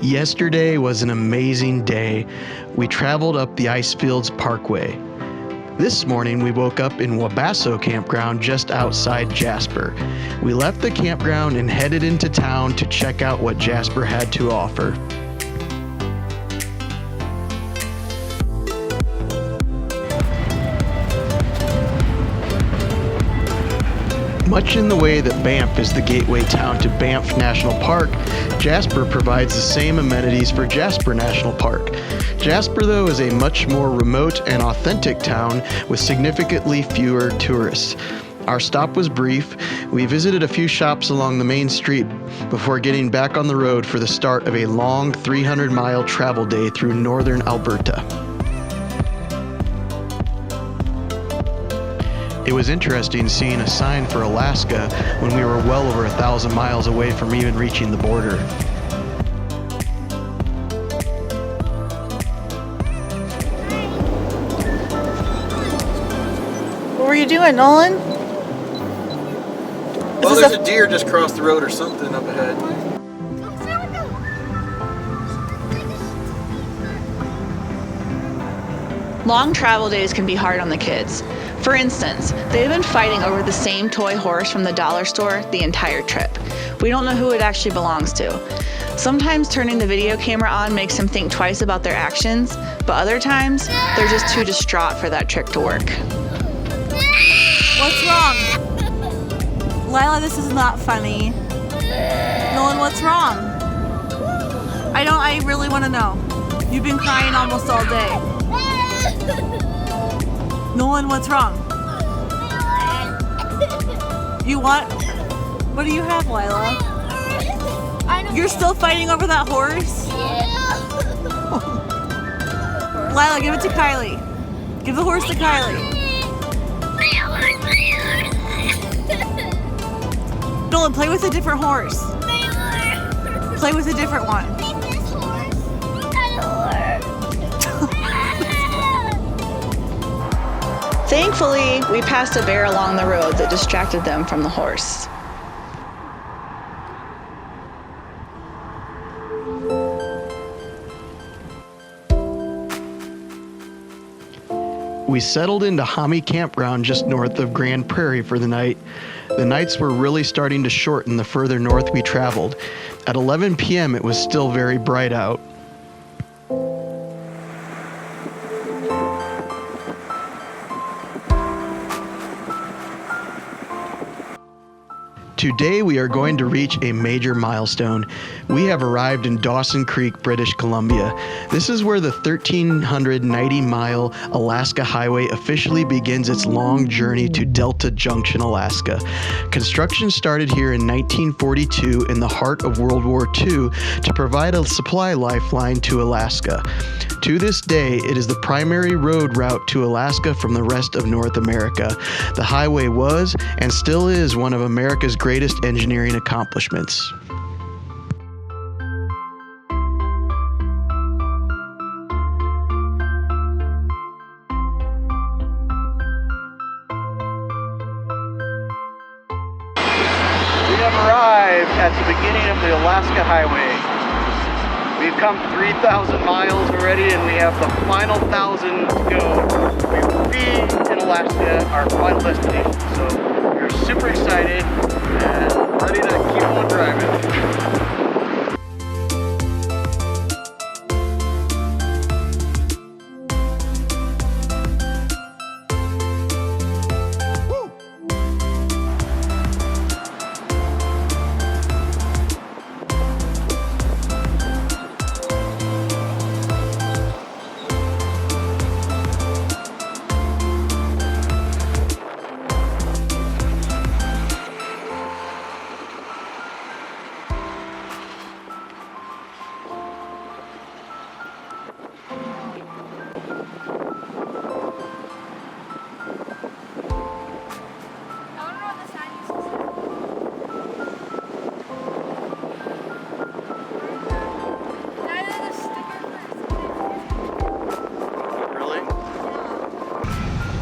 Yesterday was an amazing day. We traveled up the Icefields Parkway. This morning we woke up in Wabasso Campground just outside Jasper. We left the campground and headed into town to check out what Jasper had to offer. Much in the way that Banff is the gateway town to Banff National Park, Jasper provides the same amenities for Jasper National Park. Jasper, though, is a much more remote and authentic town with significantly fewer tourists. Our stop was brief. We visited a few shops along the main street before getting back on the road for the start of a long 300-mile travel day through northern Alberta. It was interesting seeing a sign for Alaska when we were well over 1,000 miles away from even reaching the border. What were you doing, Nolan? Well, there's a deer just crossed the road or something up ahead. Long travel days can be hard on the kids. For instance, they've been fighting over the same toy horse from the dollar store the entire trip. We don't know who it actually belongs to. Sometimes turning the video camera on makes them think twice about their actions, but other times, they're just too distraught for that trick to work. What's wrong? Lila, this is not funny. Nolan, what's wrong? I really want to know. You've been crying almost all day. Nolan, what's wrong? You want? What do you have, Lila? You're still fighting over that horse? Lila, give it to Kylie. Give the horse to Kylie. Nolan, play with a different horse. Play with a different one. Thankfully, we passed a bear along the road that distracted them from the horse. We settled into Homie Campground just north of Grande Prairie for the night. The nights were really starting to shorten the further north we traveled. At 11 p.m. it was still very bright out. Today we are going to reach a major milestone. We have arrived in Dawson Creek, British Columbia. This is where the 1,390-mile Alaska Highway officially begins its long journey to Delta Junction, Alaska. Construction started here in 1942 in the heart of World War II to provide a supply lifeline to Alaska. To this day, it is the primary road route to Alaska from the rest of North America. The highway was, and still is, one of America's greatest engineering accomplishments. We have arrived at the beginning of the Alaska Highway. We've come 3,000 miles already, and we have the final 1,000 to go. We will be in Alaska, our final destination. So we're super excited and ready to keep on driving.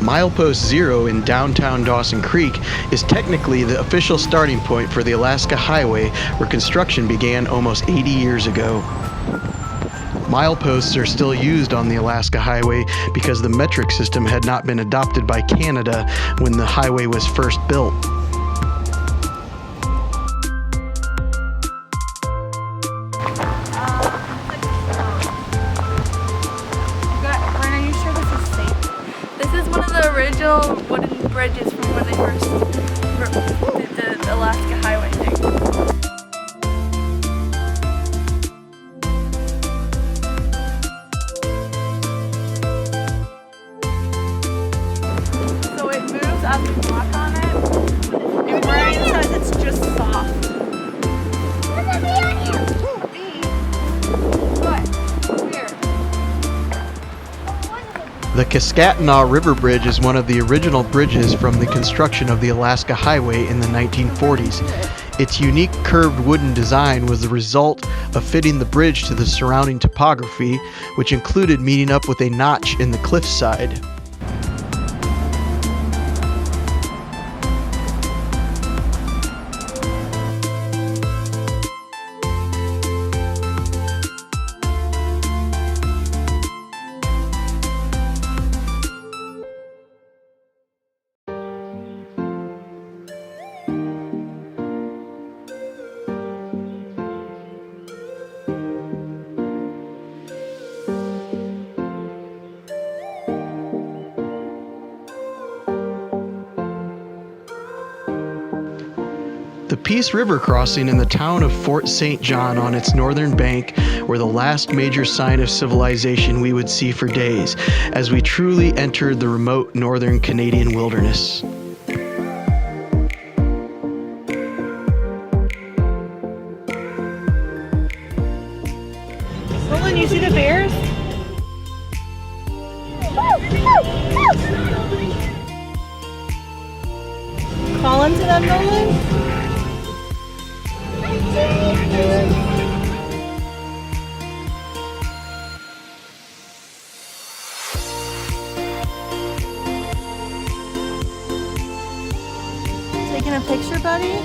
Milepost Zero in downtown Dawson Creek is technically the official starting point for the Alaska Highway, where construction began almost 80 years ago. Mileposts are still used on the Alaska Highway because the metric system had not been adopted by Canada when the highway was first built. Original wooden bridges from when they first did the Alaska Highway thing. So it moves as you walk on it, and Brian says it's just soft. What's a bee on you? A bee? What? Where? The Kiskatinaw River Bridge is one of the original bridges from the construction of the Alaska Highway in the 1940s. Its unique curved wooden design was the result of fitting the bridge to the surrounding topography, which included meeting up with a notch in the cliffside. The Peace River crossing in the town of Fort St. John on its northern bank were the last major sign of civilization we would see for days, as we truly entered the remote northern Canadian wilderness. Nolan, you see the bears? Call into them, Nolan? Taking a picture, buddy?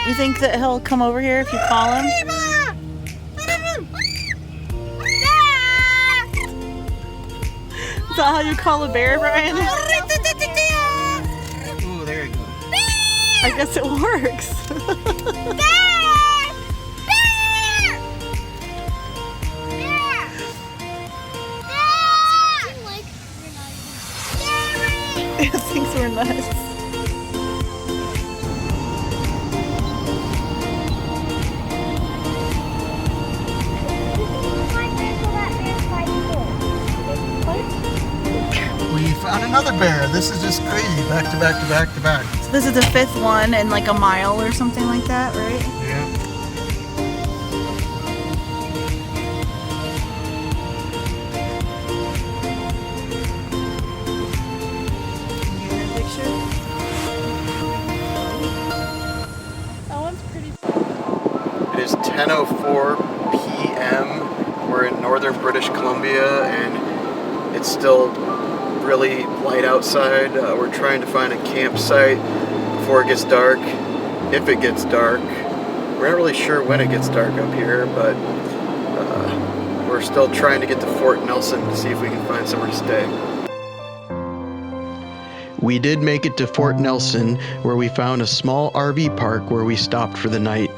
You think that he'll come over here if you call him? Is that how you call a bear, Brian? Ooh, there you go. I guess it works. He thinks we're nuts. We found another bear. This is just crazy. Back to back to back to back. So this is the fifth one in like a mile or something like that, right? Yeah. Get a picture. That one's pretty. It is 10:04 p.m. We're in northern British Columbia, and it's still really light outside. We're trying to find a campsite before it gets dark, if it gets dark. We're not really sure when it gets dark up here, but we're still trying to get to Fort Nelson to see if we can find somewhere to stay. We did make it to Fort Nelson, where we found a small RV park where we stopped for the night.